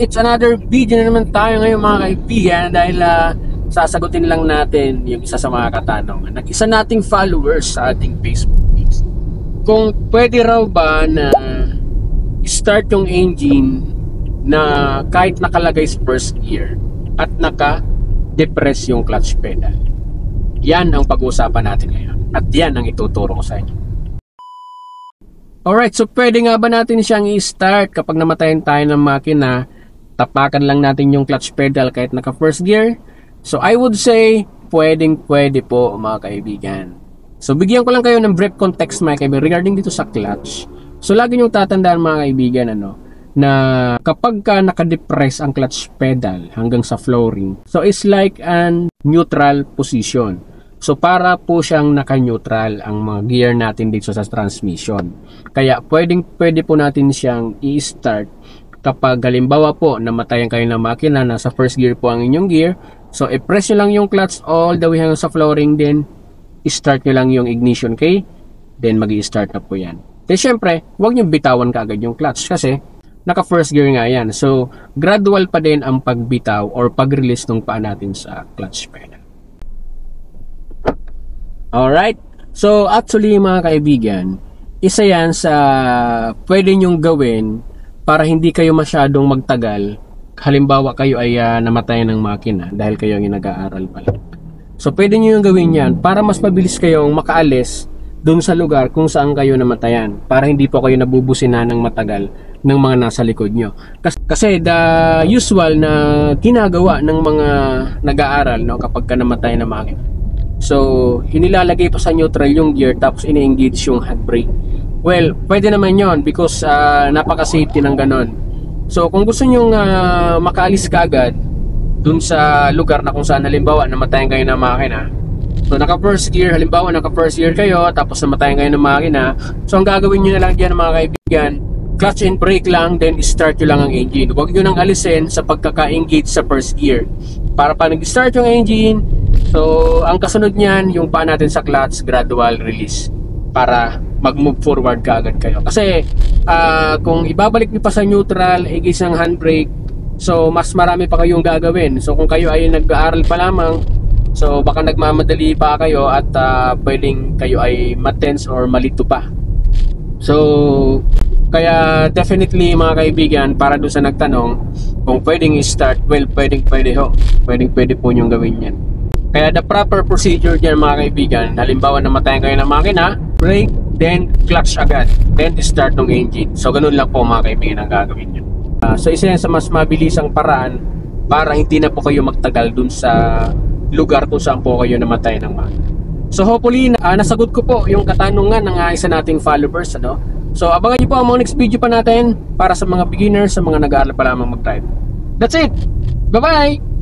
It's another video na naman tayo ngayon mga kaibigan dahil sasagutin lang natin yung isa sa mga katanungan ng isa nating followers sa ating Facebook page. Kung pwede raw ba na start yung engine na kahit nakalagay sa first gear at naka-depress yung clutch pedal. Yan ang pag-uusapan natin ngayon at yan ang ituturo ko sa inyo. Alright, so pwede nga ba natin siyang i-start kapag namatayan tayo ng makina? Tapakan lang natin yung clutch pedal kahit naka first gear. So I would say pwede po mga kaibigan. So bigyan ko lang kayo ng brief context mga kaibigan regarding dito sa clutch. So lagi niyong tatandaan mga kaibigan na kapag ka naka-depress ang clutch pedal hanggang sa flooring, so it's like an neutral position. So para po siyang naka-neutral ang mga gear natin dito sa transmission. Kaya pwede po natin siyang i-start kapag halimbawa po namatayan kayo ng makina, nasa first gear po ang inyong gear. So i-press nyo lang yung clutch all the way hanggang sa flooring, then i-start nyo lang yung ignition key, then mag-i-start na po yan. Then syempre, huwag nyo bitawan kaagad yung clutch kasi naka first gear nga yan. So gradual pa din ang pagbitaw or pag-release ng paa natin sa clutch pedal. Alright, so actually mga kaibigan, isa yan sa pwede nyong gawin para hindi kayo masyadong magtagal. Halimbawa kayo ay namatayan ng makina dahil kayo ang nag-aaral pa lang. So pwede nyo yung gawin yan para mas mabilis kayong makaalis dun sa lugar kung saan kayo namatayan, para hindi po kayo nabubusina ng matagal ng mga nasa likod nyo. Kasi the usual na ginagawa ng mga nag-aaral kapag ka namatay ng makina, so inilalagay pa sa neutral yung gear tapos ini-engage yung handbrake. Well, pwede naman yon because napaka-safety ng ganon. So kung gusto nyo makaalis kaagad dun sa lugar na kung saan halimbawa namatayan kayo ng makina, so naka first gear, halimbawa naka first gear kayo tapos namatayan kayo ng makina, so ang gagawin nyo na lang dyan mga kaibigan, clutch and brake lang, then start nyo lang ang engine. Huwag nyo nang alisin sa pagkaka-engage sa first gear. Para pa nag-start yung engine, so ang kasunod nyan, yung paa natin sa clutch, gradual release para mag-move forward kaagad kayo. Kasi kung ibabalik nyo pa sa neutral, engage ng handbrake, so mas marami pa kayong gagawin. So kung kayo ay nag-aaral pa lamang, so baka nagmamadali pa kayo at pwedeng kayo ay matense or malito pa. So kaya definitely mga kaibigan, para doon sa nagtanong kung pwedeng i-start, well pwede ho. Pwede po nyong gawin yan. Kaya the proper procedure dyan mga kaibigan, halimbawa namatayan kayo ng makina, brake, then clutch agad, then start ng engine. So ganun lang po mga kaibigan ang gagawin nyo. So isa yan sa mas mabilisang paraan para hindi na po kayo magtagal dun sa lugar kung saan po kayo namatay ng makina. So hopefully nasagot ko po yung katanungan ng isa nating followers. So abangan nyo po ang mga next video pa natin para sa mga beginners, sa mga nag-aaral pa lamang mag-drive. That's it! Bye-bye!